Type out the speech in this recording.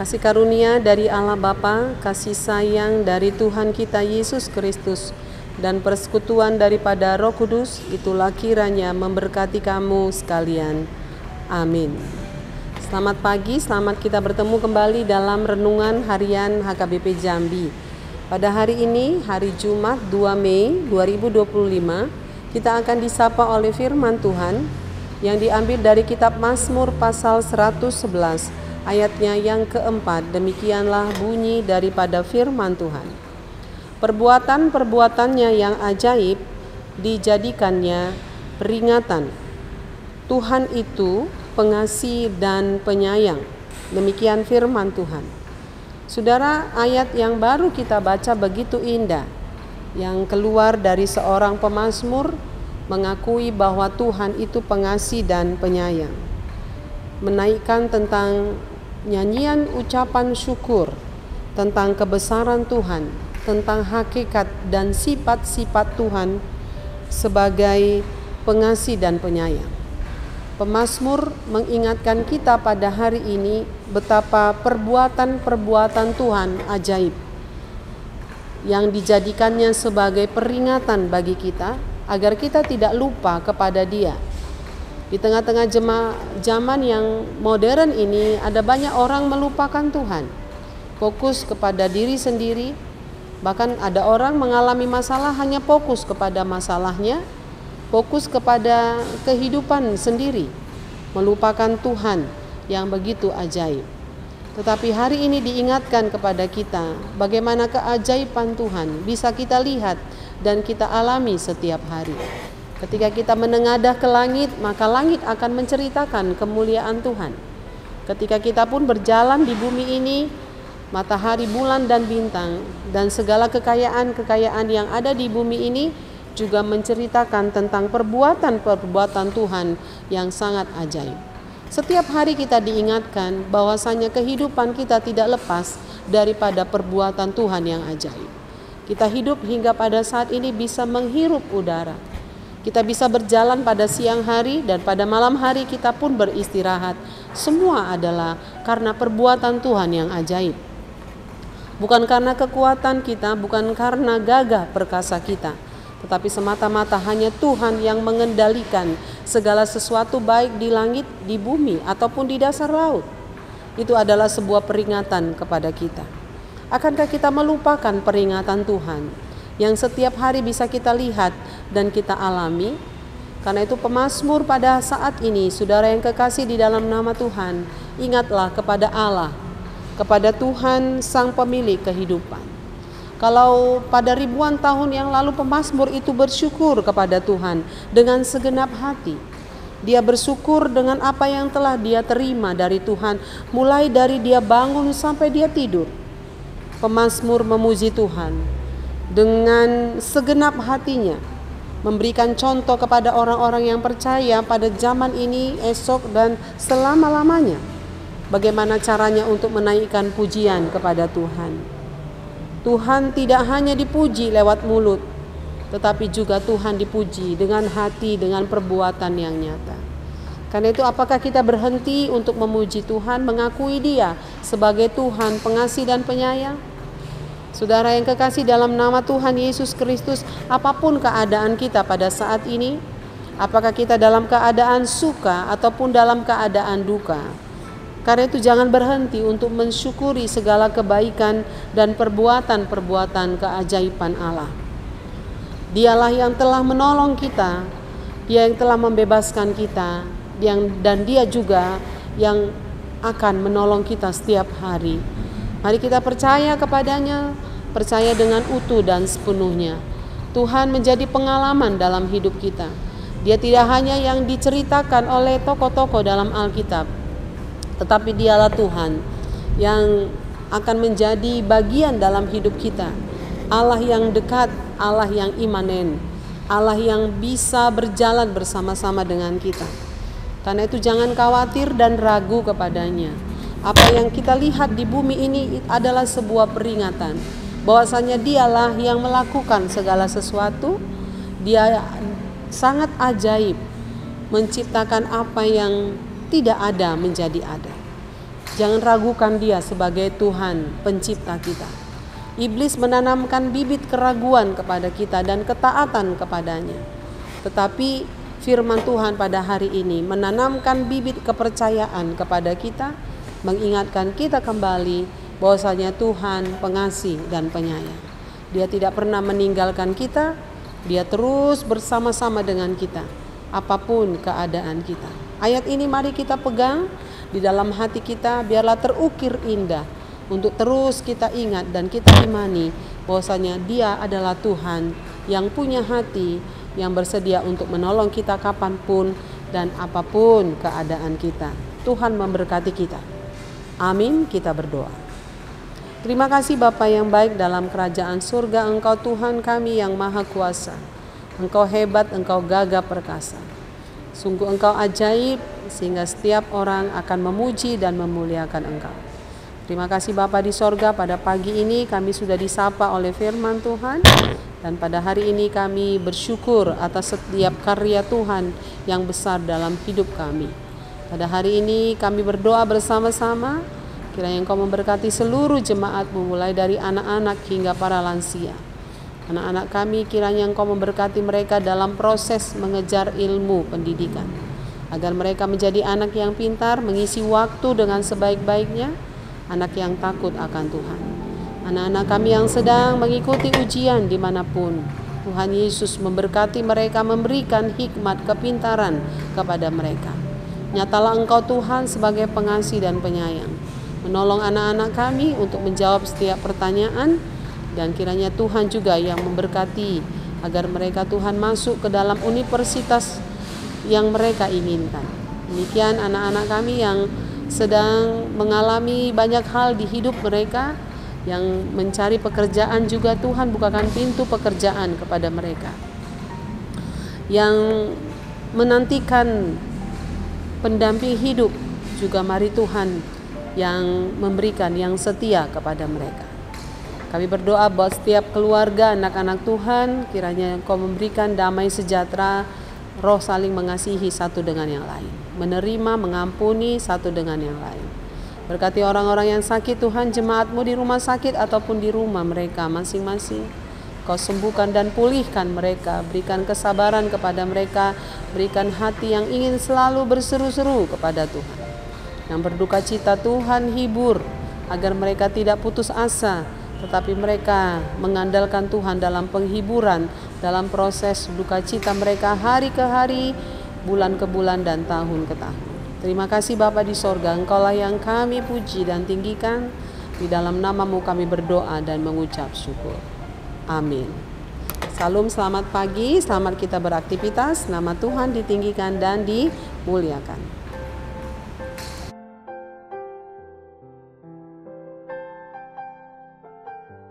Kasih karunia dari Allah Bapa, kasih sayang dari Tuhan kita Yesus Kristus, dan persekutuan daripada Roh Kudus, itulah kiranya memberkati kamu sekalian. Amin. Selamat pagi, selamat kita bertemu kembali dalam Renungan Harian HKBP Jambi. Pada hari ini, hari Jumat 2 Mei 2025, kita akan disapa oleh firman Tuhan yang diambil dari kitab Mazmur pasal 111. Ayatnya yang keempat, demikianlah bunyi daripada firman Tuhan. Perbuatan-perbuatannya yang ajaib dijadikannya peringatan. Tuhan itu pengasih dan penyayang. Demikian firman Tuhan. Saudara, ayat yang baru kita baca begitu indah, yang keluar dari seorang pemazmur mengakui bahwa Tuhan itu pengasih dan penyayang. Menaikkan tentang nyanyian ucapan syukur tentang kebesaran Tuhan, tentang hakikat dan sifat-sifat Tuhan sebagai pengasih dan penyayang. Pemazmur mengingatkan kita pada hari ini betapa perbuatan-perbuatan Tuhan ajaib yang dijadikannya sebagai peringatan bagi kita agar kita tidak lupa kepada Dia. Di tengah-tengah zaman yang modern ini, ada banyak orang melupakan Tuhan, fokus kepada diri sendiri. Bahkan ada orang mengalami masalah hanya fokus kepada masalahnya, fokus kepada kehidupan sendiri, melupakan Tuhan yang begitu ajaib. Tetapi hari ini diingatkan kepada kita bagaimana keajaiban Tuhan bisa kita lihat dan kita alami setiap hari. Ketika kita menengadah ke langit, maka langit akan menceritakan kemuliaan Tuhan. Ketika kita pun berjalan di bumi ini, matahari, bulan, dan bintang, dan segala kekayaan-kekayaan yang ada di bumi ini juga menceritakan tentang perbuatan-perbuatan Tuhan yang sangat ajaib. Setiap hari kita diingatkan bahwasanya kehidupan kita tidak lepas daripada perbuatan Tuhan yang ajaib. Kita hidup hingga pada saat ini bisa menghirup udara. Kita bisa berjalan pada siang hari dan pada malam hari kita pun beristirahat. Semua adalah karena perbuatan Tuhan yang ajaib. Bukan karena kekuatan kita, bukan karena gagah perkasa kita, tetapi semata-mata hanya Tuhan yang mengendalikan segala sesuatu baik di langit, di bumi, ataupun di dasar laut. Itu adalah sebuah peringatan kepada kita. Akankah kita melupakan peringatan Tuhan yang setiap hari bisa kita lihat dan kita alami? Karena itu pemazmur pada saat ini, saudara yang kekasih di dalam nama Tuhan, ingatlah kepada Allah, kepada Tuhan sang pemilik kehidupan. Kalau pada ribuan tahun yang lalu pemazmur itu bersyukur kepada Tuhan dengan segenap hati, dia bersyukur dengan apa yang telah dia terima dari Tuhan, mulai dari dia bangun sampai dia tidur. Pemazmur memuji Tuhan dengan segenap hatinya. memberikan contoh kepada orang-orang yang percaya pada zaman ini, esok, dan selama-lamanya. Bagaimana caranya untuk menaikkan pujian kepada Tuhan. Tuhan tidak hanya dipuji lewat mulut, tetapi juga Tuhan dipuji dengan hati, dengan perbuatan yang nyata. Karena itu apakah kita berhenti untuk memuji Tuhan, mengakui Dia sebagai Tuhan, pengasih dan penyayang? Saudara yang kekasih, dalam nama Tuhan Yesus Kristus, apapun keadaan kita pada saat ini, apakah kita dalam keadaan suka ataupun dalam keadaan duka, karena itu jangan berhenti untuk mensyukuri segala kebaikan dan perbuatan-perbuatan keajaiban Allah. Dialah yang telah menolong kita, Dia yang telah membebaskan kita, dan Dia juga yang akan menolong kita setiap hari. Mari kita percaya kepadanya, percaya dengan utuh dan sepenuhnya. Tuhan menjadi pengalaman dalam hidup kita. Dia tidak hanya yang diceritakan oleh tokoh-tokoh dalam Alkitab, tetapi Dialah Tuhan yang akan menjadi bagian dalam hidup kita. Allah yang dekat, Allah yang imanen, Allah yang bisa berjalan bersama-sama dengan kita. Karena itu jangan khawatir dan ragu kepadanya. Apa yang kita lihat di bumi ini adalah sebuah peringatan bahwasanya Dialah yang melakukan segala sesuatu. Dia sangat ajaib, menciptakan apa yang tidak ada menjadi ada. Jangan ragukan Dia sebagai Tuhan pencipta kita. Iblis menanamkan bibit keraguan kepada kita dan ketaatan kepadanya. Tetapi firman Tuhan pada hari ini menanamkan bibit kepercayaan kepada kita, mengingatkan kita kembali bahwasanya Tuhan pengasih dan penyayang. Dia tidak pernah meninggalkan kita, Dia terus bersama-sama dengan kita apapun keadaan kita. Ayat ini mari kita pegang di dalam hati kita, biarlah terukir indah untuk terus kita ingat dan kita imani bahwasanya Dia adalah Tuhan yang punya hati, yang bersedia untuk menolong kita kapanpun dan apapun keadaan kita. Tuhan memberkati kita. Amin. Kita berdoa. Terima kasih Bapa yang baik dalam kerajaan surga. Engkau Tuhan kami yang maha kuasa. Engkau hebat, Engkau gagah perkasa. Sungguh Engkau ajaib sehingga setiap orang akan memuji dan memuliakan Engkau. Terima kasih Bapa di sorga, pada pagi ini kami sudah disapa oleh firman Tuhan. Dan pada hari ini kami bersyukur atas setiap karya Tuhan yang besar dalam hidup kami. Pada hari ini kami berdoa bersama-sama, kiranya Engkau memberkati seluruh jemaat-Mu mulai dari anak-anak hingga para lansia. Anak-anak kami kiranya Engkau memberkati mereka dalam proses mengejar ilmu pendidikan, agar mereka menjadi anak yang pintar, mengisi waktu dengan sebaik-baiknya, anak yang takut akan Tuhan. Anak-anak kami yang sedang mengikuti ujian dimanapun, Tuhan Yesus memberkati mereka, memberikan hikmat kepintaran kepada mereka. Nyatalah Engkau Tuhan sebagai pengasih dan penyayang, menolong anak-anak kami untuk menjawab setiap pertanyaan. Dan kiranya Tuhan juga yang memberkati agar mereka Tuhan masuk ke dalam universitas yang mereka inginkan. Demikian anak-anak kami yang sedang mengalami banyak hal di hidup mereka, yang mencari pekerjaan juga Tuhan bukakan pintu pekerjaan kepada mereka. Yang menantikan pendamping hidup juga mari Tuhan yang memberikan yang setia kepada mereka. Kami berdoa buat setiap keluarga anak-anak Tuhan, kiranya Engkau memberikan damai sejahtera, roh saling mengasihi satu dengan yang lain, menerima, mengampuni satu dengan yang lain. Berkati orang-orang yang sakit Tuhan, jemaat-Mu di rumah sakit ataupun di rumah mereka masing-masing. Kau sembuhkan dan pulihkan mereka, berikan kesabaran kepada mereka, berikan hati yang ingin selalu berseru-seru kepada Tuhan. Yang berduka cita Tuhan hibur, agar mereka tidak putus asa, tetapi mereka mengandalkan Tuhan dalam penghiburan, dalam proses duka cita mereka hari ke hari, bulan ke bulan, dan tahun ke tahun. Terima kasih Bapa di sorga, Engkaulah yang kami puji dan tinggikan. Di dalam nama-Mu kami berdoa dan mengucap syukur. Amin. Salam, selamat pagi, selamat kita beraktivitas. Nama Tuhan ditinggikan dan dimuliakan.